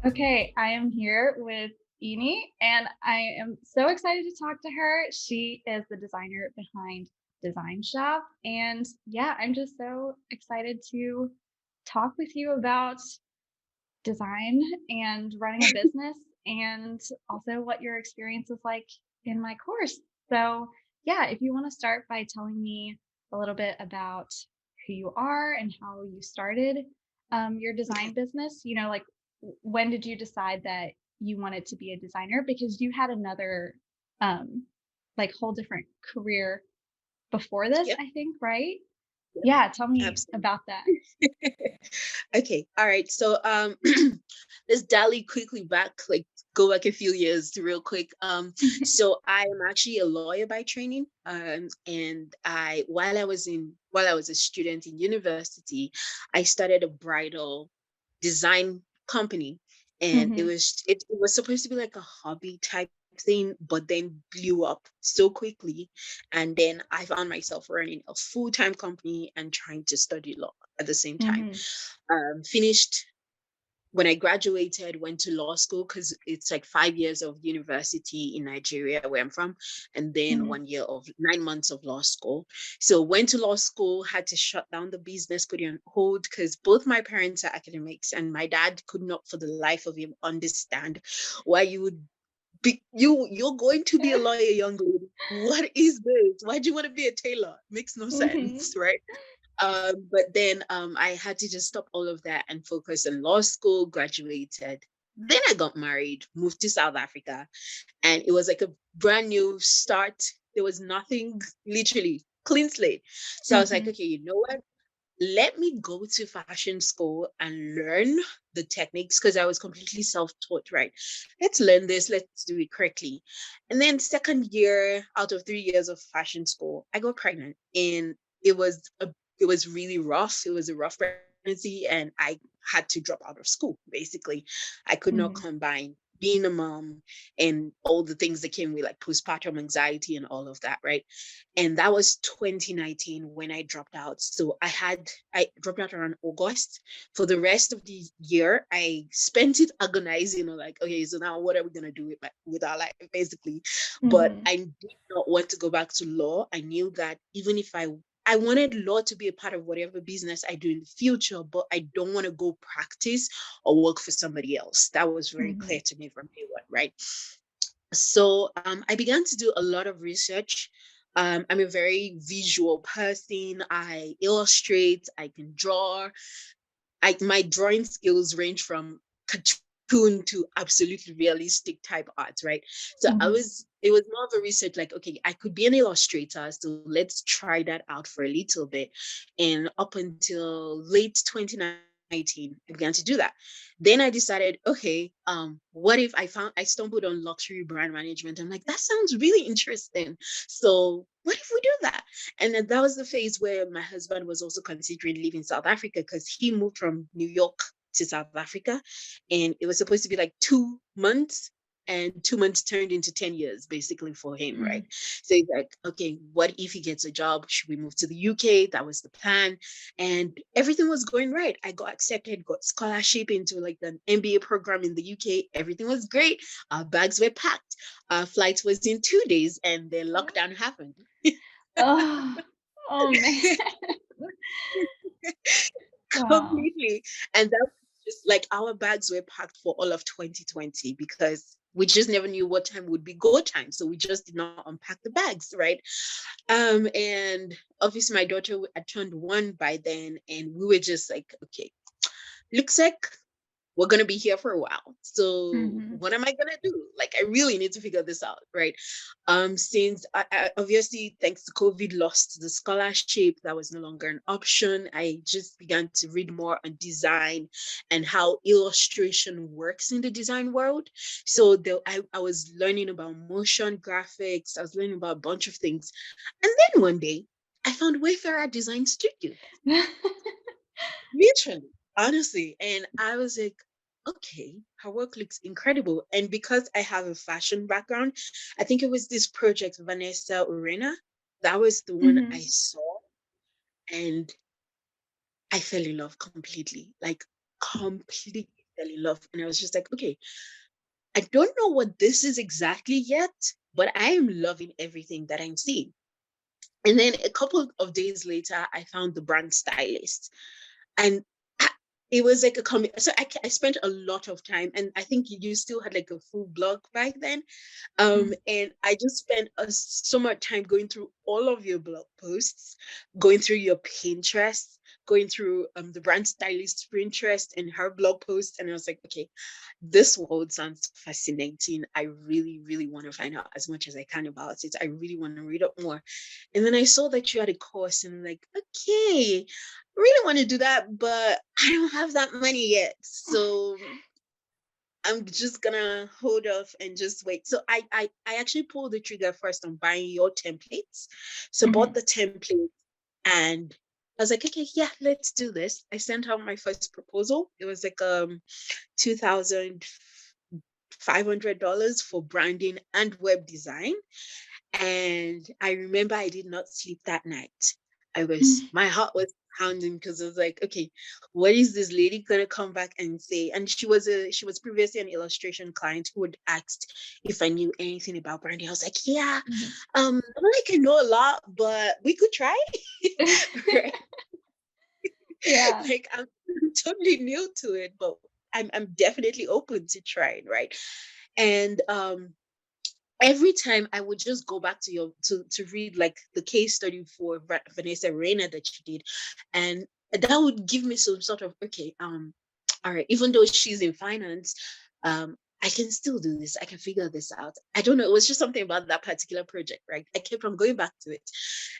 Okay, I am here with Ìní, and I am so excited to talk to her. She is the designer behind Design Shop, and yeah, I'm just so excited to talk with you about design and running a business, and also what your experience is like in my course. So, yeah, if you want to start by telling me a little bit about who you are and how you started your Okay. design business, like when did you decide that you wanted to be a designer? Because you had another, um, like, whole different career before this, Yep. I think, right? Yep. Yeah, tell me Absolutely. about that. Okay. All right. So let's dally quickly back, like go back a few years real quick. So I am actually a lawyer by training. And I while I was a student in university, I started a bridal design company. And it Hmm. was it was supposed to be like a hobby type thing, but then blew up so quickly. And then I found myself running a full-time company and trying to study law at the same time. Hmm. Finished when I graduated, went to law school because it's like 5 years of university in Nigeria, where I'm from, and then Hmm. 1 year of 9 months of law school. So went to law school, had to shut down the business, put it on hold because both my parents are academics, and my dad could not for the life of him understand why you would you're going to be a lawyer, young lady. What is this? Why do you want to be a tailor? Makes no Hmm. sense, right? But then I had to just stop all of that and focus on law school, graduated. Then I got married, moved to South Africa, and it was like a brand new start. There was nothing, literally clean slate. So I was like, Hmm. okay, you know what? Let me go to fashion school and learn the techniques because I was completely self-taught, right? Let's learn this, let's do it correctly. And then second year out of 3 years of fashion school, I got pregnant and it was a it was really rough. It was a rough pregnancy and I had to drop out of school basically. I could not Hmm. combine being a mom and all the things that came with like postpartum anxiety and all of that, right? And that was 2019 when I dropped out. So I dropped out around August. For the rest of the year, I spent it agonizing on like, okay, so now what are we gonna do with our life, basically? But Hmm. I did not want to go back to law. I knew that even if I wanted law to be a part of whatever business I do in the future, but I don't want to go practice or work for somebody else. That was very clear Mhm. to me from day one, right? So I began to do a lot of research. I'm a very visual person. I illustrate, I can draw. My drawing skills range from cartoon to absolutely realistic type art, right? So Mhm. it was more of a research like, okay, I could be an illustrator, so let's try that out for a little bit. And up until late 2019, I began to do that. Then I decided, okay, what if I stumbled on luxury brand management? I'm like, that sounds really interesting. So what if we do that? And then that was the phase where my husband was also considering leaving South Africa because he moved from New York to South Africa. And it was supposed to be like 2 months. And 2 months turned into 10 years basically for him, right? Mm. So he's like, okay, what if he gets a job? Should we move to the UK? That was the plan. And everything was going right. I got accepted, got scholarship into like an MBA program in the UK. Everything was great. Our bags were packed. Our flight was in 2 days, and then lockdown happened. Oh, oh man. Wow. Completely. And that was just like our bags were packed for all of 2020 because we just never knew what time would be go time. So we just did not unpack the bags, right? And obviously my daughter had turned 1 by then, and we were just like, okay, looks like we're going to be here for a while. So Mhm. what am I going to do? Like, I really need to figure this out, right? Since I obviously, thanks to COVID, lost the scholarship, that was no longer an option. I just began to read more on design and how illustration works in the design world. So I was learning about motion graphics. I was learning about a bunch of things. And then one day, I found Wayfarer Design Studio. Literally, honestly. And I was like, okay, her work looks incredible. And because I have a fashion background, I think it was this project, Vanessa Urena. That was the one I Mhm. saw. And I fell in love completely, like completely. fell in love. And I was just like, okay, I don't know what this is exactly yet, but I am loving everything that I'm seeing. And then a couple of days later, I found the brand stylist. And I- it was like so I spent a lot of time, and I think you still had like a full blog back then. And I just spent so much time going through all of your blog posts, going through your Pinterest, going through the brand stylist Pinterest and her blog post. And I was like, okay, this world sounds fascinating. I really, really want to find out as much as I can about it. I really want to read up more. And then I saw that you had a course, and I'm like, okay, I really want to do that, but I don't have that money yet. So I'm just gonna hold off and just wait. So I actually pulled the trigger first on buying your templates. So bought the template, and I was like, okay, yeah, let's do this. I sent out my first proposal. It was like $2,500 for branding and web design. And I remember I did not sleep that night. My heart was pounding because I was like, okay, what is this lady gonna come back and say? And she was previously an illustration client who had asked if I knew anything about branding. I was like, yeah, not like I know a lot, but we could try. Right? Yeah. Like I'm totally new to it, but I'm definitely open to trying, right? And every time I would just go back to to read like the case study for Vanessa Reina that she did, and that would give me some sort of, okay, all right, even though she's in finance, I can still do this. I can figure this out. I don't know. It was just something about that particular project, right? I kept on going back to it,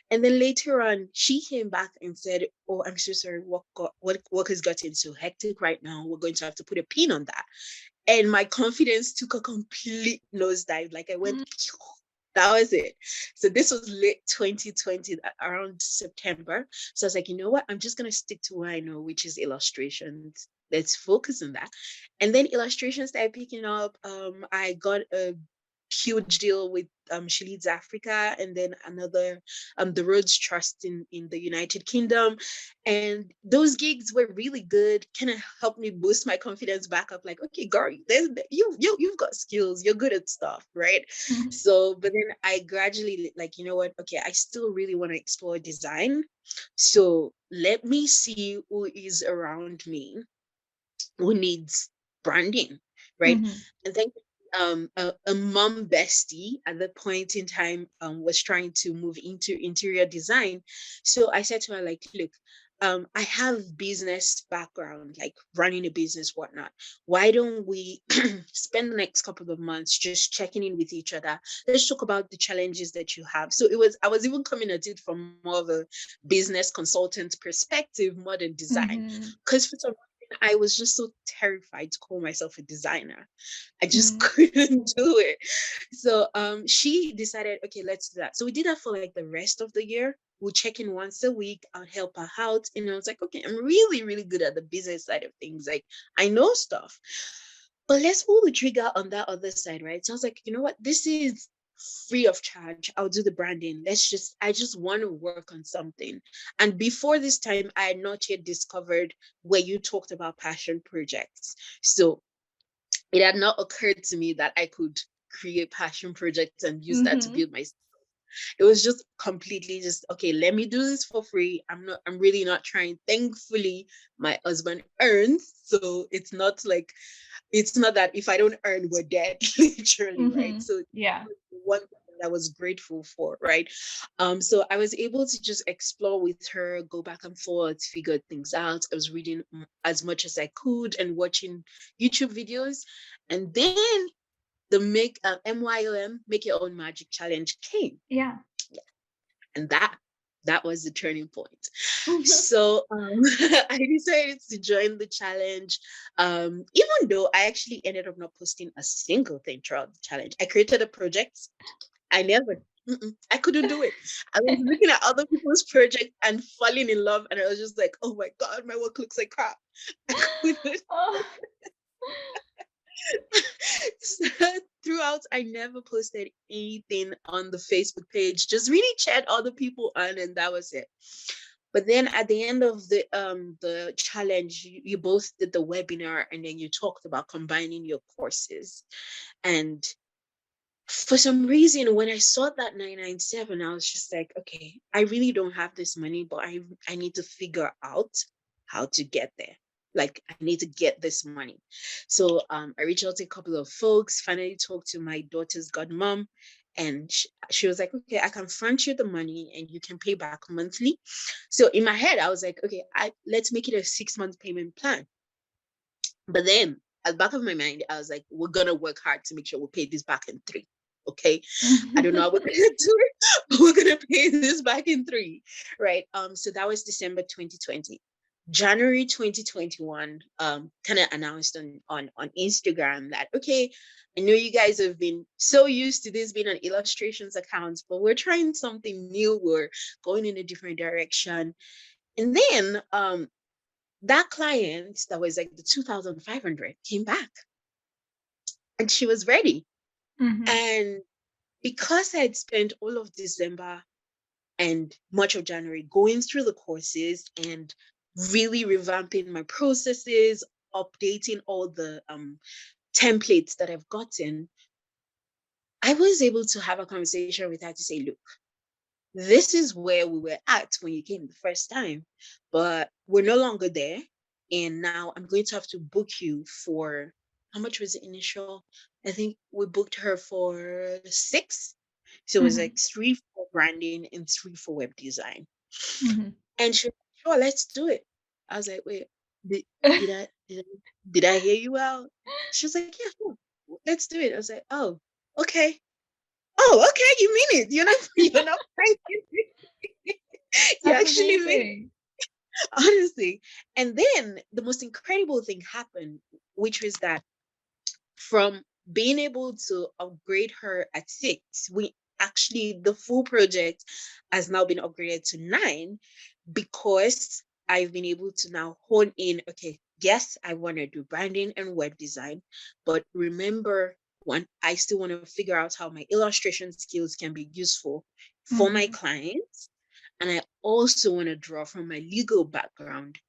and then later on, she came back and said, "Oh, I'm so sorry. Work has gotten so hectic right now. We're going to have to put a pin on that." And my confidence took a complete nosedive. Like I went, that was it. So this was late 2020, around September. So I was like, you know what? I'm just gonna stick to what I know, which is illustrations. Let's focus on that. And then illustrations started picking up. I got a huge deal with She Leads Africa, and then another, the Rhodes Trust in the United Kingdom. And those gigs were really good, kind of helped me boost my confidence back up, like, okay, girl, you've got skills, you're good at stuff, right? So but then I gradually, like, you know what, okay, I still really want to explore design, so let me see who is around me who needs branding, right? And then a mom bestie at that point in time was trying to move into interior design. So I said to her, like, look, I have business background, like running a business, whatnot. Why don't we spend the next couple of months just checking in with each other? Let's talk about the challenges that you have. So I was even coming at it from more of a business consultant perspective more than design. Because for some I was just so terrified to call myself a designer. I just couldn't do it. So she decided, okay, let's do that. So we did that for like the rest of the year. We'll check in once a week. I'll help her out. And I was like, okay, I'm really, really good at the business side of things. Like I know stuff. But let's pull the trigger on that other side, right? So I was like, you know what? This is free of charge. I'll do the branding. I just want to work on something. And before this time, I had not yet discovered where you talked about passion projects. So it had not occurred to me that I could create passion projects and use that to build my. It was just completely just, okay, let me do this for free. I'm really not trying. Thankfully, my husband earns. So it's not that if I don't earn, we're dead, literally, right? So Yeah. one thing that I was grateful for, right? So I was able to just explore with her, go back and forth, figure things out. I was reading as much as I could and watching YouTube videos. And then the MYOM, Make Your Own Magic Challenge came. Yeah. And that was the turning point. So I decided to join the challenge. Even though I actually ended up not posting a single thing throughout the challenge. I created a project. I never. I couldn't do it. I was looking at other people's projects and falling in love, and I was just like, "Oh my god, my work looks like crap." I couldn't. Oh. So throughout, I never posted anything on the Facebook page. Just really chat other people on, and that was it. But then at the end of the challenge, you both did the webinar, and then you talked about combining your courses. And for some reason, when I saw that 997, I was just like, okay, I really don't have this money, but I need to figure out how to get there. Like, I need to get this money. So I reached out to a couple of folks, finally talked to my daughter's godmom, and she was like, okay, I can front you the money and you can pay back monthly. So in my head, I was like, okay, let's make it a 6-month payment plan. But then at the back of my mind, I was like, we're gonna work hard to make sure we pay this back in 3. Okay. I don't know how we're gonna do it, but we're gonna pay this back in 3. Right. So that was December 2020. January 2021, kind of announced on Instagram that, okay, I know you guys have been so used to this being an illustrations account, but we're trying something new. We're going in a different direction. And then that client that was like the 2,500 came back, and she was ready. Mhm. And because I had spent all of December and much of January going through the courses and really revamping my processes, updating all the templates that I've gotten, I was able to have a conversation with her to say, look, this is where we were at when you came the first time, but we're no longer there. And now I'm going to have to book you for, how much was the initial? I think we booked her for 6. So it was Mhm. like 3 for branding and 3 for web design. Mhm. And she was like, sure, let's do it. I was like, wait, did, did I hear you well? She was like, yeah, sure, let's do it. I was like, oh, okay. Oh, okay, you mean it. You're not crazy. You That's actually mean it, amazing. honestly. And then the most incredible thing happened, which was that from being able to upgrade her at 6, we actually, the full project has now been upgraded to 9, because I've been able to now hone in, okay, yes, I want to do branding and web design, but remember, one, I still want to figure out how my illustration skills can be useful for my Mhm. clients. And I also want to draw from my legal background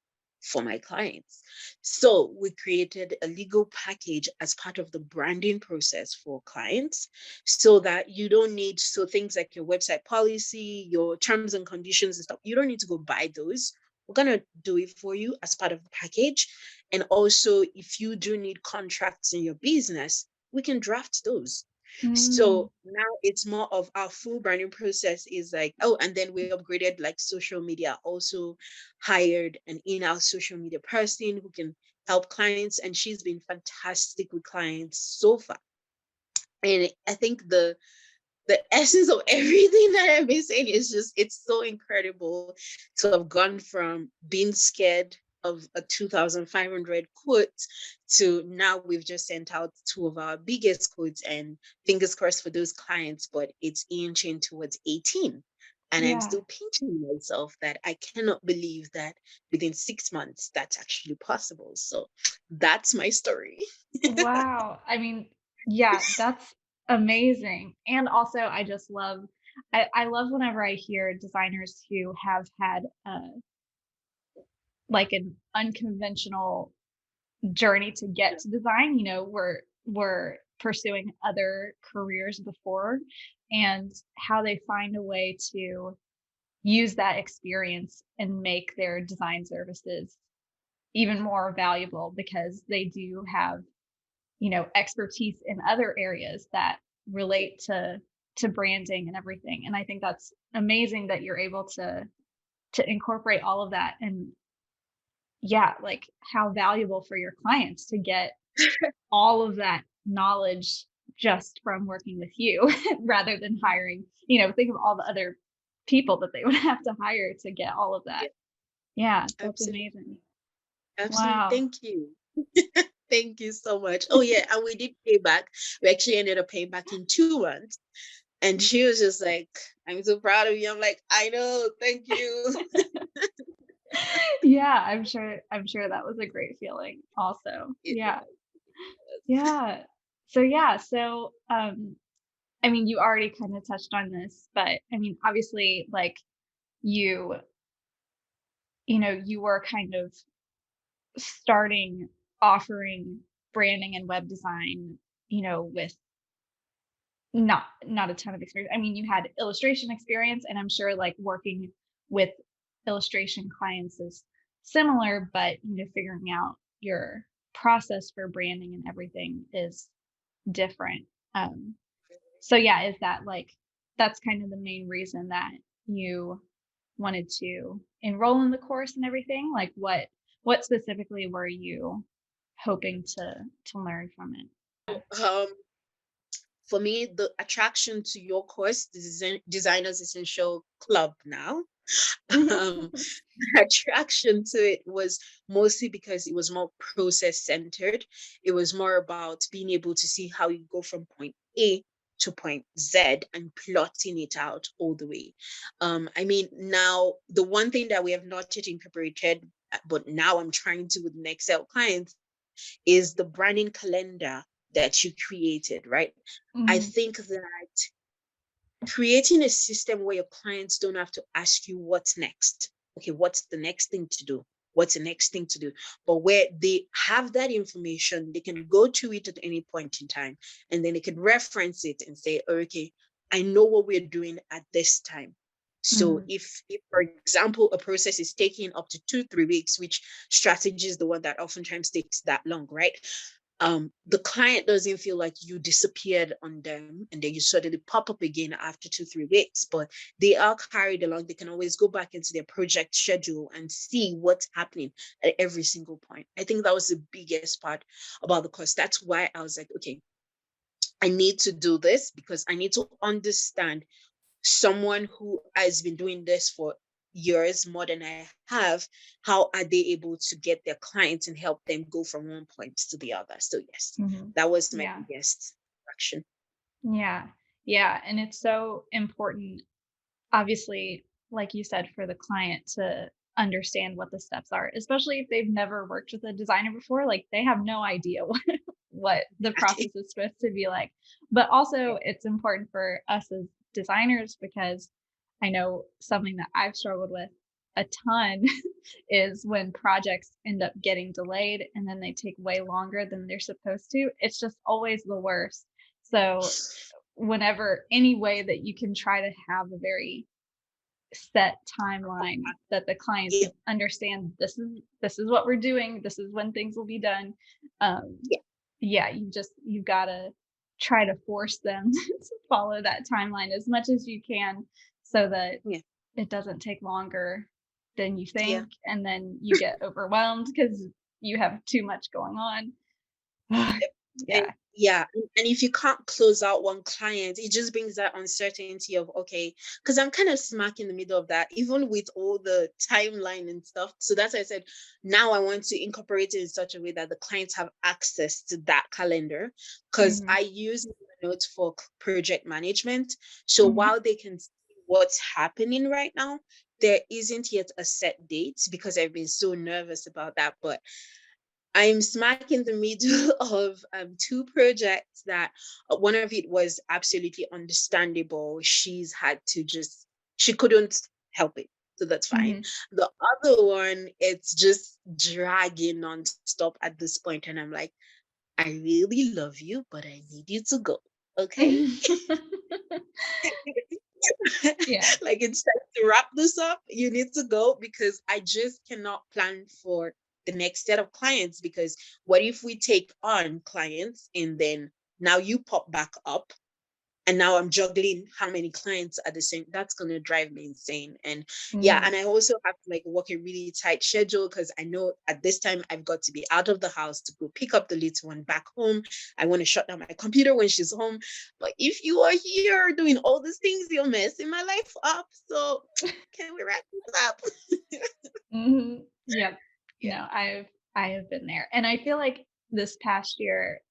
for my clients. So we created a legal package as part of the branding process for clients, so that you don't need, so things like your website policy, your terms and conditions and stuff, you don't need to go buy those. We're going to do it for you as part of the package. And also, if you do need contracts in your business, we can draft those. Mm. So now it's more of our full branding process is like, oh, and then we upgraded like social media, also hired an in-house social media person who can help clients. And she's been fantastic with clients so far. And I think the essence of everything that I've been saying is just, it's so incredible to have gone from being scared of a 2,500 quote to now we've just sent out 2 of our biggest quotes, and fingers crossed for those clients, but it's inching towards 18. And I'm Yeah. still pinching myself that I cannot believe that within 6 months that's actually possible. So that's my story. Wow. I mean, yeah, that's amazing. And also I just love I love whenever I hear designers who have had like an unconventional journey to get to design, were pursuing other careers before, and how they find a way to use that experience and make their design services even more valuable because they do have, expertise in other areas that relate to branding and everything. And I think that's amazing that you're able to incorporate all of that. And yeah, like how valuable for your clients to get all of that knowledge just from working with you rather than hiring, think of all the other people that they would have to hire to get all of that. Yeah, Yeah, that's absolutely. amazing. Absolutely. Wow. Thank you. Thank you so much. Oh yeah, and we did pay back. We actually ended up paying back in 2 months. And she was just like, I'm so proud of you. I'm like, I know, thank you. Yeah, I'm sure that was a great feeling also. It Yeah. was. Yeah. So I mean, you already kind of touched on this, but I mean, obviously, like you you were kind of starting offering branding and web design, with not a ton of experience. I mean, you had illustration experience, and I'm sure like working with illustration clients is similar, but figuring out your process for branding and everything is different. Um, so yeah, is that like that's kind of the main reason that you wanted to enroll in the course and everything? Like what specifically were you hoping to learn from it? Um, for me, the attraction to your course, the Designers Essential Club now, um, the attraction to it was mostly because it was more process centered. It was more about being able to see how you go from point A to point Z and plotting it out all the way. I mean, now the one thing that we have not yet incorporated, but now I'm trying to with an Excel client is the branding calendar that you created, right? I Mhm. think that creating a system where your clients don't have to ask you what's next. Okay, what's the next thing to do? What's the next thing to do? But where they have that information, they can go to it at any point in time and then they can reference it and say, oh, okay, I know what we're doing at this time. So Mhm. if for example, a process is taking up to 2, 3 weeks, which strategy is the one that oftentimes takes that long, right? The client doesn't feel like you disappeared on them and then you suddenly pop up again after 2, 3 weeks, but they are carried along. They can always go back into their project schedule and see what's happening at every single point. I think that was the biggest part about the course. That's why I was like, okay, I need to do this because I need to understand someone who has been doing this for years more than I have, how are they able to get their clients and help them go from one point to the other? So yes, Mhm. that was my Yeah. biggest action. Yeah. Yeah, and it's so important, obviously, like you said, for the client to understand what the steps are, especially if they've never worked with a designer before. Like they have no idea what the process is supposed to be like. But also, it's important for us as designers because I know something that I've struggled with a ton is when projects end up getting delayed and then they take way longer than they're supposed to. It's just always the worst. So, whenever any way that you can try to have a very set timeline that the clients Yeah, understand this is what we're doing, this is when things will be done. um yeah, yeah, you've got to try to force them to follow that timeline as much as you can so that yeah, it doesn't take longer than you yeah. think and then you get overwhelmed because you have too much going on. And Yeah. yeah, and if you can't close out one client, it just brings that uncertainty of okay, because I'm kind of smack in the middle of that, even with all the timeline and stuff. So that's why I said now I want to incorporate it in such a way that the clients have access to that calendar. Because Hmm. I use notes for project management. So Hmm. while they can see what's happening right now, there isn't yet a set date because I've been so nervous about that. But I'm smack in the middle of two projects that one of it was absolutely understandable. She couldn't help it. So that's fine. Hmm. The other one, it's just dragging non-stop at this point. And I'm like, I really love you, but I need you to go. Okay. Yeah. Like it's time to wrap this up. You need to go because I just cannot plan for the next set of clients. Because what if we take on clients and then now you pop back up and now I'm juggling how many clients at the same, that's gonna drive me insane. And yeah, and Mm. I also have to like work a really tight schedule because I know at this time I've got to be out of the house to go pick up the little one back home. I want to shut down my computer when she's home. But if you are here doing all these things, you're messing my life up. So can we wrap this up? Mhm. Yep. Yeah. No, I have been there. And I feel like this past year,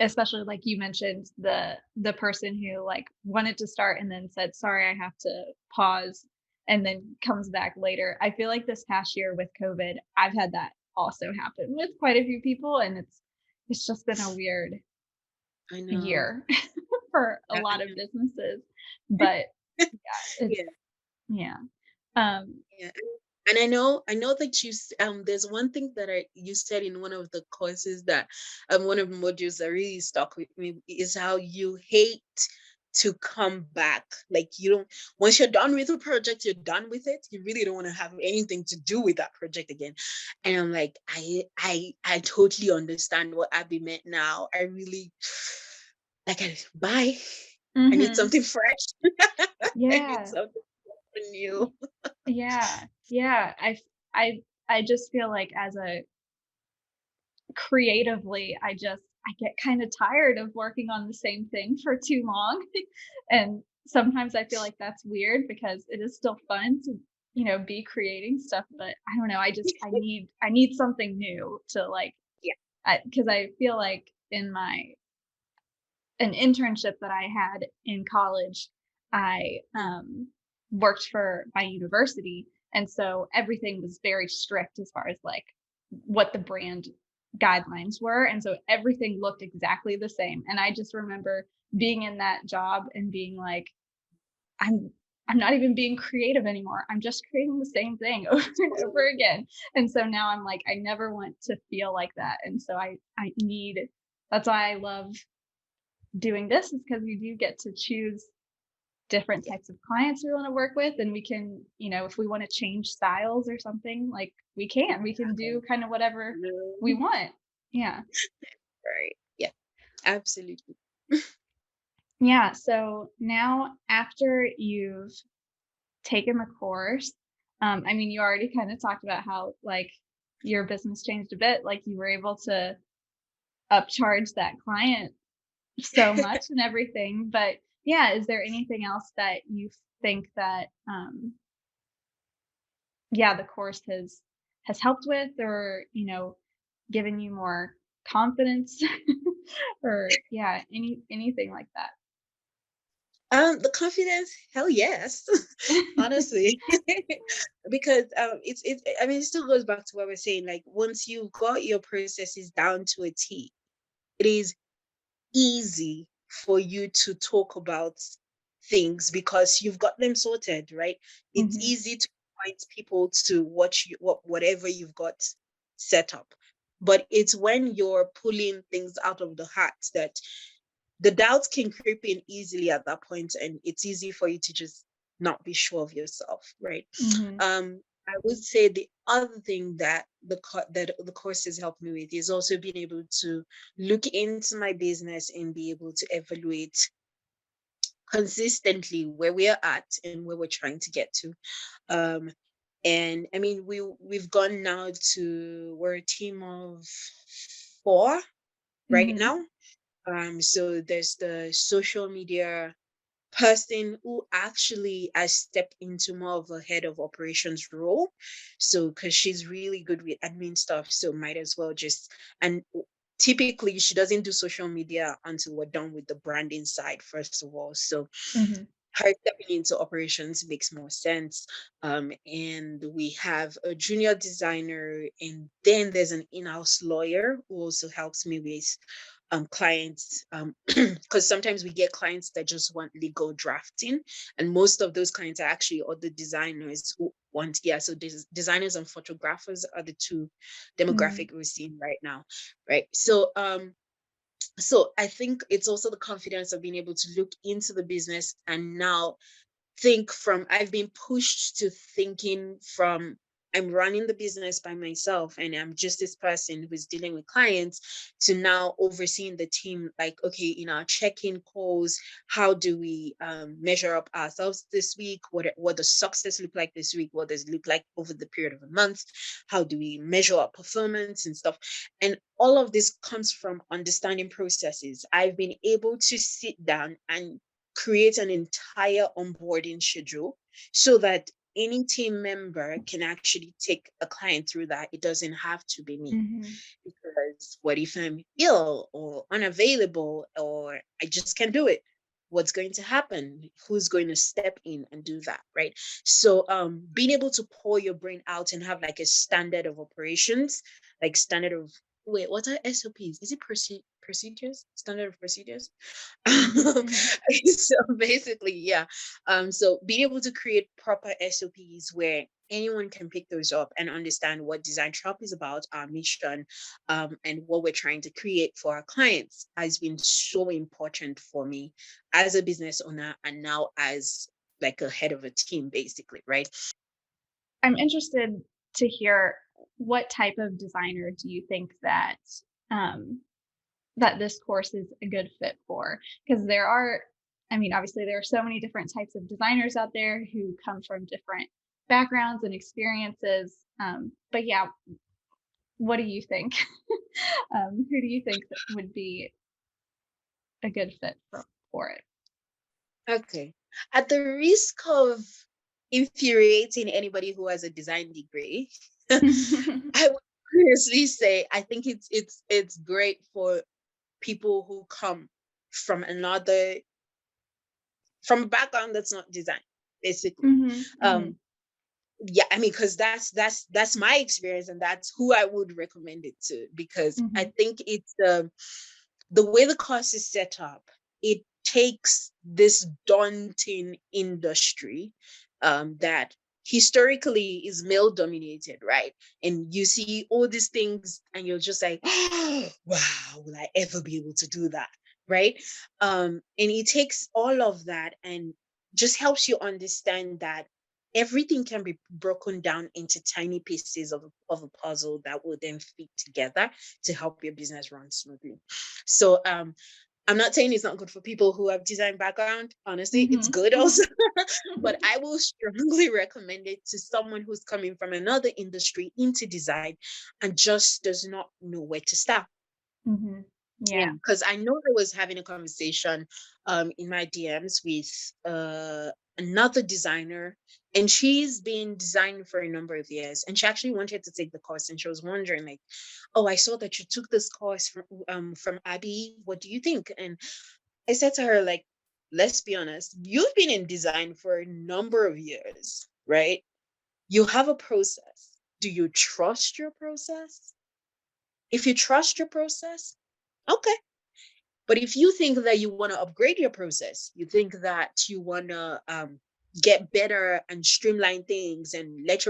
especially like you mentioned, the person who like wanted to start and then said, "Sorry, I have to pause," and then comes back later. I feel like this past year with COVID, I've had that also happen with quite a few people, and it's just been a weird I know. year for a Yeah, I lot of businesses. But know. yeah, it's Yeah. yeah. Um Yeah. And I know that there's one thing that you said in one of the courses that one of the modules that really stuck with me is how you hate to come back. Like you don't once you're done with a project, you're done with it. You really don't want to have anything to do with that project again. And I'm like, I totally understand what Abby meant now. I really like bye. I need Mhm. something fresh. I need Yeah. something Y new. yeah. Yeah. I just feel like as a creatively, I get kinda tired of working on the same thing for too long, and sometimes I feel like that's weird because it is still fun to, be creating stuff, but I don't know, I need something new to, like, Yeah. because I feel like in my an internship that I had in college, I, worked for my university, and so everything was very strict as far as, like, what the brand guidelines were, and so everything looked exactly the same, and I just remember being in that job and being like, "I'm I'm not even being creative anymore. I'm just creating the same thing over and over again." And so now I'm like, I never want to feel like that, and so I need that's why I love doing this is because we do get to choose different Yeah. types of clients we want to work with, and we can, if we want to change styles or something, like we can do kind of whatever we No. want. Yeah. Right. Yeah, absolutely. Yeah, so now after you've taken the course, I mean, you already kind of talked about how like your business changed a bit, like you were able to upcharge that client so much and everything. But yeah, is there anything else that you think that yeah, the course has helped with, or, given you more confidence or yeah, anything like that? The confidence, hell yes, honestly, because it's I mean, it still goes back to what we're saying. Like once you've got your processes down to a T, it is easy for you to talk about things because you've got them sorted, right? It's Mhm. easy to point people to whatever you've got set up. But it's when you're pulling things out of the hat that the doubts can creep in easily at that point, and it's easy for you to just not be sure of yourself, right? Mhm. I would say the other thing that the course has helped me with is also being able to look into my business and be able to evaluate consistently where we're at and where we're trying to get to. Um, and I mean, we've gone now to we're a team of four right Mhm. now. So there's the social media person who actually has stepped into more of a head of operations role. So because she's really good with admin stuff, so might as well just and typically she doesn't do social media until we're done with the branding side, first of all. So Mhm. her stepping into operations makes more sense. And we have a junior designer, and then there's an in-house lawyer who also helps me with clients, because sometimes we get clients that just want legal drafting, and most of those clients are actually other designers who want, yeah, so designers and photographers are the two Mhm. demographic we're seeing right now, right? So I think it's also the confidence of being able to look into the business and now think from I've been pushed to thinking from I'm running the business by myself and I'm just this person who's dealing with clients to now overseeing the team. Like, okay, in our check-in calls, how do we measure up ourselves this week? What does success look like this week? What does it look like over the period of a month? How do we measure our performance and stuff? And all of this comes from understanding processes. I've been able to sit down and create an entire onboarding schedule so that any team member can actually take a client through that. It doesn't have to be me. Mhm. Because what if I'm ill or unavailable or I just can't do it? What's going to happen? Who's going to step in and do that? Right. So being able to pour your brain out and have like a standard of operations, like standard of wait, what are SOPs? Is it procedures? Standard of procedures? Mhm. Mhm. So basically, yeah. So being able to create proper SOPs where anyone can pick those up and understand what Design Shop is about, our mission, and what we're trying to create for our clients has been so important for me as a business owner and now as like a head of a team, basically, right? I'm interested to hear, what type of designer do you think that um, that this course is a good fit for? Because there are, I mean, obviously there are so many different types of designers out there who come from different backgrounds and experiences. But yeah, what do you think? Who do you think that would be a good fit for it? Okay. At the risk of infuriating anybody who has a design degree, I would seriously say I think it's great for people who come from another from a background that's not design, basically. Hmm. Hmm. Um, yeah, I mean, because that's my experience, and that's who I would recommend it to, because I Hmm. think it's the way the course is set up, it takes this daunting industry that historically is male dominated, right? And you see all these things and you're just like, oh, wow, will I ever be able to do that? Right. And it takes all of that and just helps you understand that everything can be broken down into tiny pieces of a puzzle that will then fit together to help your business run smoothly. So I'm not saying it's not good for people who have design background. Honestly, it's Hmm. good Hmm. also. But I will strongly recommend it to someone who's coming from another industry into design and just does not know where to start. Hmm. Yeah, Yeah. because I know I was having a conversation in my DMs with another designer, and she's been designing for a number of years, and she actually wanted to take the course, and she was wondering like, oh, I saw that you took this course from Abby. What do you think? And I said to her, like, let's be honest, you've been in design for a number of years, right? You have a process. Do you trust your process? If you trust your process, okay. But if you think that you want to upgrade your process, you think that you want to get better and streamline things and let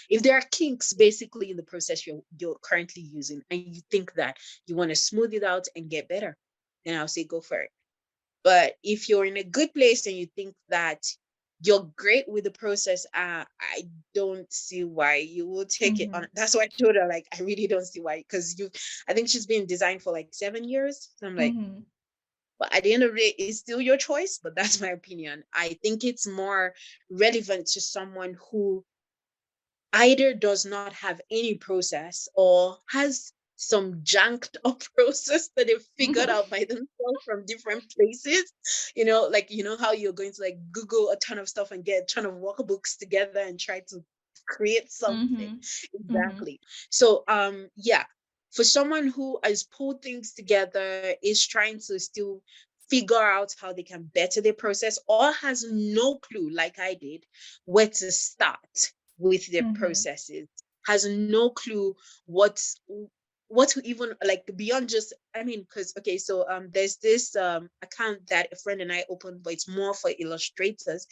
if there are kinks basically in the process you're currently using, and you think that you want to smooth it out and get better, then I'll say go for it. But if you're in a good place and you think that you're great with the process, I don't see why you will take it on. Hmm. That's why I told her, like, I really don't see why, because I think she's been designed for like 7 years. So I'm like, Hmm. but at the end of the day, it's still your choice. But that's my opinion. I think it's more relevant to someone who either does not have any process or has some janked up process that they've figured out by themselves from different places. Like, how you're going to like Google a ton of stuff and get a ton of workbooks together and try to create something. Hmm. Hmm. Exactly. So, yeah, for someone who has pulled things together, is trying to still figure out how they can better their process, or has no clue, like I did, where to start with their Hmm. processes, has no clue what to even like beyond just, I mean, because okay, so there's this account that a friend and I opened, but it's more for illustrators,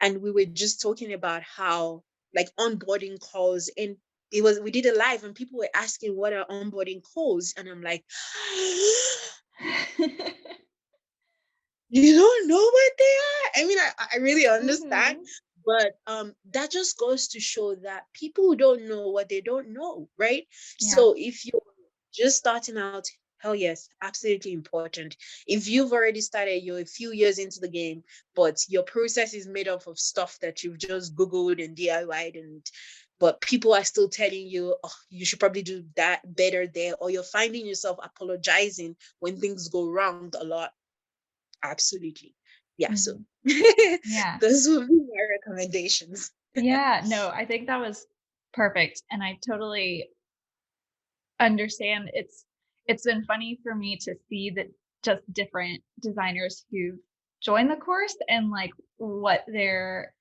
and we were just talking about how like onboarding calls, and we did a live and people were asking what are onboarding calls, and I'm like, you don't know what they are? I mean, I really understand, Hmm. but that just goes to show that people don't know what they don't know, right? Yeah. So if you're just starting out, hell yes, absolutely important. If you've already started, you're a few years into the game, but your process is made up of stuff that you've just Googled and DIY'd, but people are still telling you, oh, you should probably do that better there, or you're finding yourself apologizing when things go wrong a lot. Absolutely. Yeah. So Hmm. Yeah. those would be my recommendations. Yeah. No, I think that was perfect. And I totally understand. It's been funny for me to see that just different designers who join the course and like what their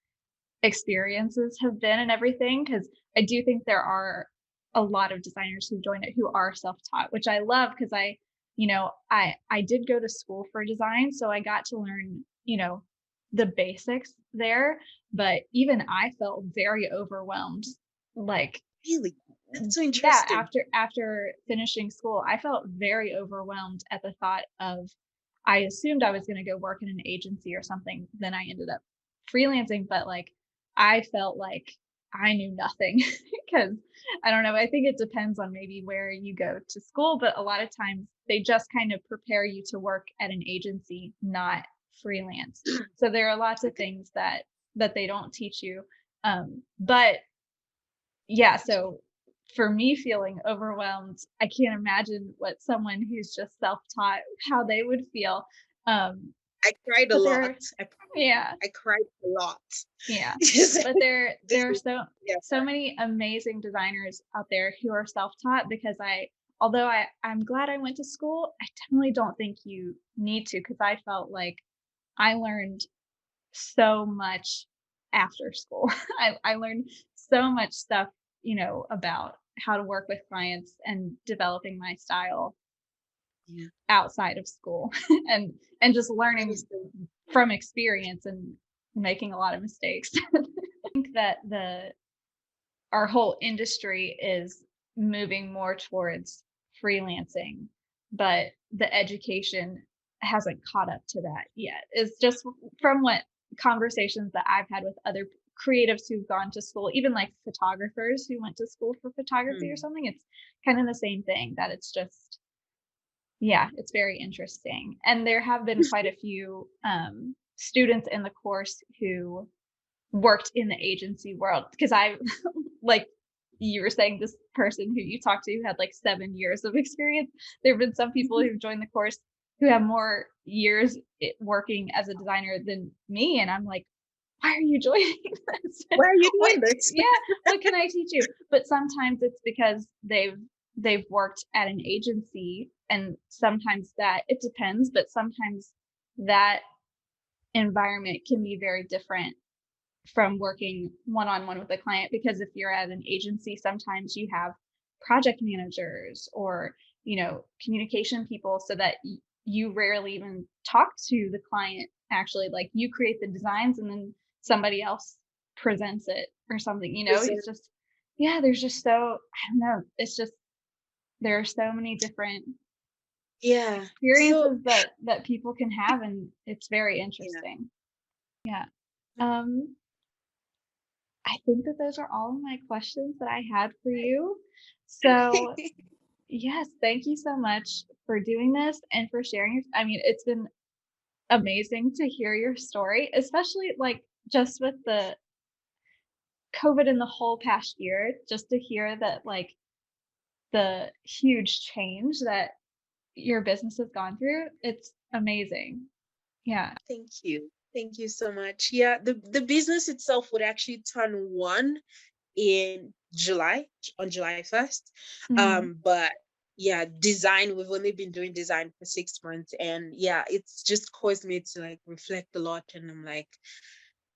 experiences have been and everything, because I do think there are a lot of designers who join it who are self-taught, which I love, because I did go to school for design, so I got to learn, the basics there, but even I felt very overwhelmed. Like, Really? That's so yeah, interesting. after finishing school, I felt very overwhelmed at the thought of I assumed I was going to go work in an agency or something. Then I ended up freelancing, but like I felt like I knew nothing because I don't know. I think it depends on maybe where you go to school, but a lot of times they just kind of prepare you to work at an agency, not freelance. So there are lots of Okay. things that they don't teach you. But yeah, so for me feeling overwhelmed, I can't imagine what someone who's just self-taught, how they would feel. Um, I cried a but lot. there yeah, I cried a lot. yeah. Just But there are yeah, so many amazing designers out there who are self-taught because although I'm glad I went to school, I definitely don't think you need to because I felt like I learned so much after school. I learned so much stuff, about how to work with clients and developing my style yeah. outside of school and just That learning is so from experience and making a lot of mistakes. I think that the our whole industry is moving more towards freelancing, but the education hasn't caught up to that yet. It's just from what conversations that I've had with other creatives who've gone to school, even like photographers who went to school for photography or mm, something, it's kind of the same thing that it's just, yeah, it's very interesting. And there have been quite a few students in the course who worked in the agency world because I like you were saying this person who you talked to who had like 7 years of experience. There have been some people mhm. who've joined the course who have more years working as a designer than me, and I'm like, why are you joining this? Why are you What? doing this? Yeah, what can I teach you? But sometimes it's because they've worked at an agency, and sometimes that it depends, but sometimes that environment can be very different from working one-on-one with a client because if you're at an agency sometimes you have project managers or communication people so that you rarely even talk to the client actually, like you create the designs and then somebody else presents it or something, Is it's just, yeah, there's just so I don't know, it's just there are so many different yeah. So experiences that people can have and it's very yeah. interesting. Yeah. um I think that those are all of my questions that I had for you. So, yes, thank you so much for doing this and for sharing I mean, it's been amazing to hear your story, especially like just with the COVID in the whole past year, just to hear that like the huge change that your business has gone through. It's amazing. Yeah. Thank you. Thank you so much. Yeah, the business itself would actually turn one in July, on July 1st. Mhm. But yeah, design, we've only been doing design for 6 months. And yeah, it's just caused me to like reflect a lot. And I'm like,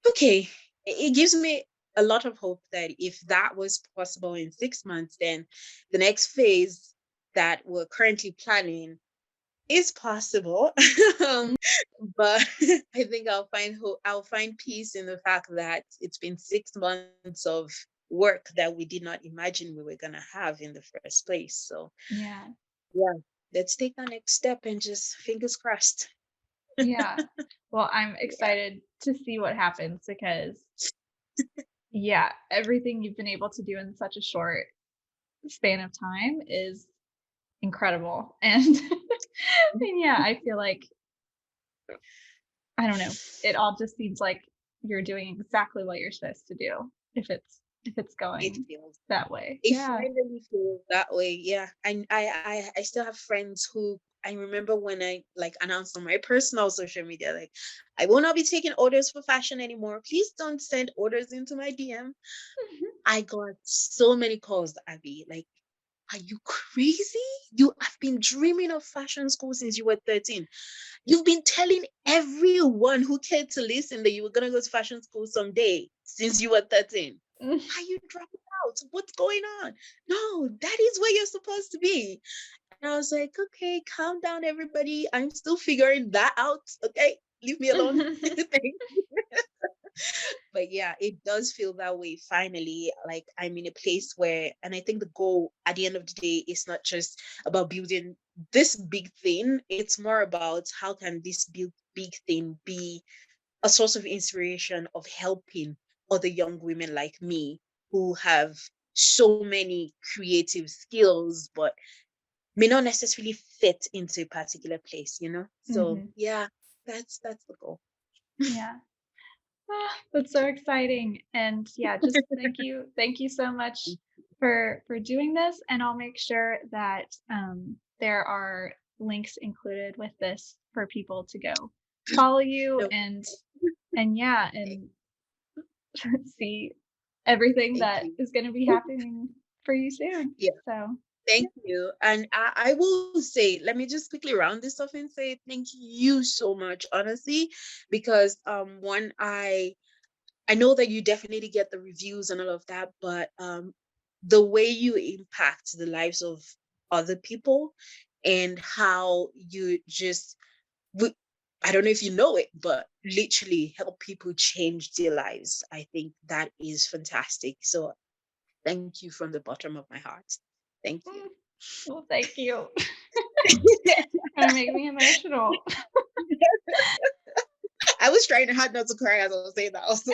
okay, it gives me a lot of hope that if that was possible in 6 months, then the next phase that we're currently planning is possible. um, but I think I'll find peace in the fact that it's been 6 months of work that we did not imagine we were gonna have in the first place. So Yeah. yeah, let's take the next step and just fingers crossed. Yeah. Well, I'm Yeah, excited to see what happens because yeah, everything you've been able to do in such a short span of time is incredible. And and yeah, I feel like I don't know, it all just seems like you're doing exactly what you're supposed to do if it's it going feels that way. it Yeah. finally feels that way. Yeah. And I still have friends who I remember when I like announced on my personal social media, like, I will not be taking orders for fashion anymore. Please don't send orders into my DM. I got so many calls, Abby. Like, are you crazy? You have been dreaming of fashion school since you were 13. You've been telling everyone who cared to listen that you were gonna go to fashion school someday since you were 13. Are you dropping out? What's going on? No, that is where you're supposed to be. And I was like, okay, calm down, everybody. I'm still figuring that out. Okay, leave me alone. Thank you. But yeah, it does feel that way finally. Like I'm in a place where, and I think the goal at the end of the day is not just about building this big thing, it's more about how can this big thing be a source of inspiration of helping other young women like me who have so many creative skills but may not necessarily fit into a particular place, you know? So Hmm. yeah, that's the goal. Yeah. That's so exciting. And yeah, just thank you so much for doing this. And I'll make sure that there are links included with this for people to go follow you No, and yeah, and see everything thank that you. is going to be happening for you soon. Yeah, So thank you. And I will say, let me just quickly round this off and say thank you so much, honestly, because one, I know that you definitely get the reviews and all of that, but the way you impact the lives of other people and how you just w- I don't know if you know it, but literally help people change their lives. I think that is fantastic. So thank you from the bottom of my heart. Thank you. mm, well, thank you. Gonna make me emotional. I was trying hard not to cry as I was saying that also.